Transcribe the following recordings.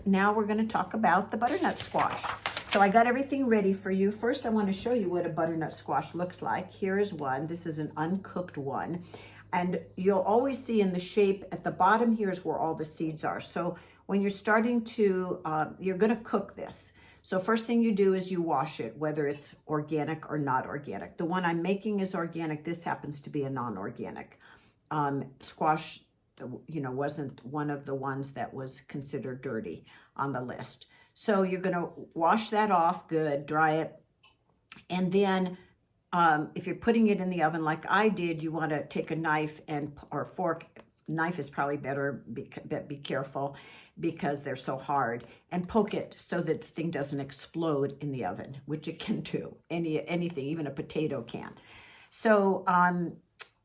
Now we're going to talk about the butternut squash. So I got everything ready for you. First, I want to show you what a butternut squash looks like. Here is one. This is an uncooked one. And you'll always see in the shape at the bottom here is where all the seeds are. So when you're starting to, you're going to cook this. So first thing you do is you wash it, whether it's organic or not organic. The one I'm making is organic. This happens to be a non-organic. Squash, wasn't one of the ones that was considered dirty on the list. So you're going to wash that off good, dry it. And then if you're putting it in the oven like I did, you want to take a knife or fork. Knife is probably better, but be careful because they're so hard, and poke it so that the thing doesn't explode in the oven, which it can do. Anything, even a potato can. So,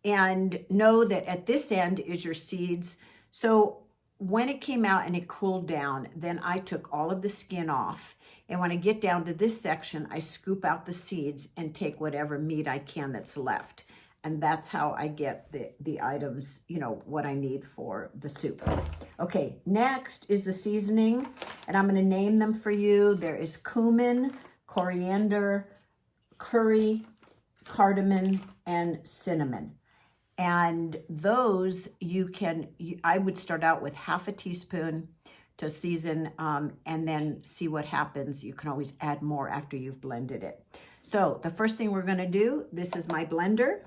and know that at this end is your seeds. So when it came out and it cooled down, then I took all of the skin off. And when I get down to this section, I scoop out the seeds and take whatever meat I can that's left. And that's how I get the items, what I need for the soup. Okay, next is the seasoning, and I'm gonna name them for you. There is cumin, coriander, curry, cardamom, and cinnamon. And those I would start out with half a teaspoon to season, and then see what happens. You can always add more after you've blended it. So the first thing we're gonna do, this is my blender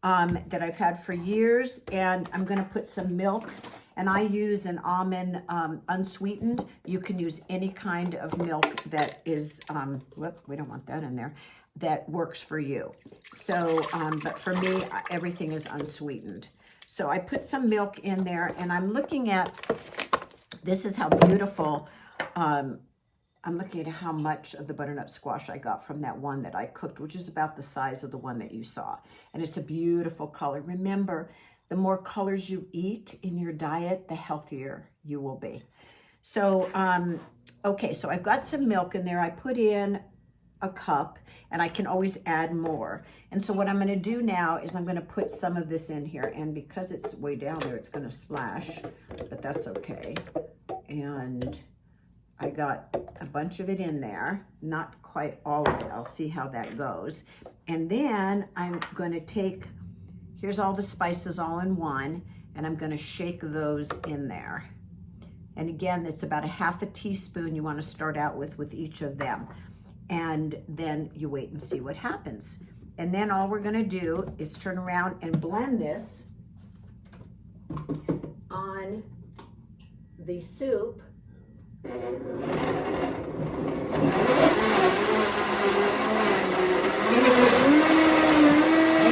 that I've had for years, and I'm gonna put some milk, and I use an almond unsweetened. You can use any kind of milk that is, we don't want that in there, that works for you. So, but for me, everything is unsweetened. So I put some milk in there, and I'm looking at, this is how beautiful, I'm looking at how much of the butternut squash I got from that one that I cooked, which is about the size of the one that you saw. And it's a beautiful color. Remember, the more colors you eat in your diet, the healthier you will be. So, okay, so I've got some milk in there. I put in a cup, and I can always add more. And so what I'm gonna do now is I'm gonna put some of this in here, and because it's way down there, it's gonna splash, but that's okay. And I got a bunch of it in there, not quite all of it. I'll see how that goes. And then I'm gonna take, here's all the spices all in one, and I'm gonna shake those in there. And again, it's about a half a teaspoon you wanna start out with each of them. And then you wait and see what happens. And then all we're gonna do is turn around and blend this on the soup. Hang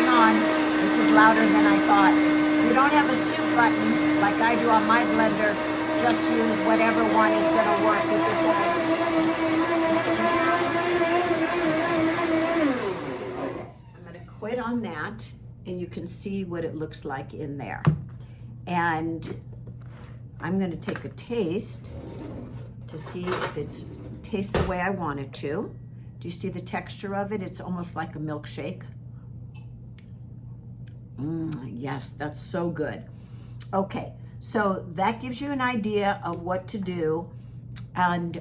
on, this is louder than I thought. If you don't have a soup button like I do on my blender, just use whatever one is gonna work with this one. I'm gonna quit on that, and you can see what it looks like in there. And I'm gonna take a taste to see if it tastes the way I want it to. Do you see the texture of it? It's almost like a milkshake. Yes, that's so good. Okay, so that gives you an idea of what to do. And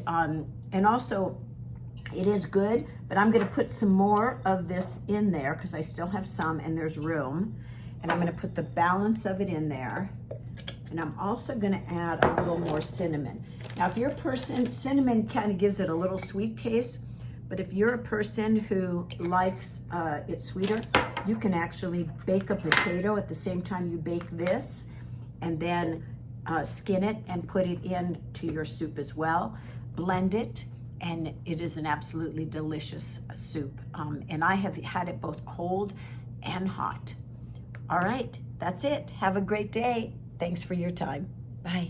also, it is good, but I'm gonna put some more of this in there because I still have some and there's room. And I'm gonna put the balance of it in there. And I'm also gonna add a little more cinnamon. Now, if you're a person, cinnamon kind of gives it a little sweet taste, but if you're a person who likes it sweeter, you can actually bake a potato at the same time you bake this, and then skin it and put it into your soup as well. Blend it, and it is an absolutely delicious soup. And I have had it both cold and hot. All right, that's it. Have a great day. Thanks for your time. Bye.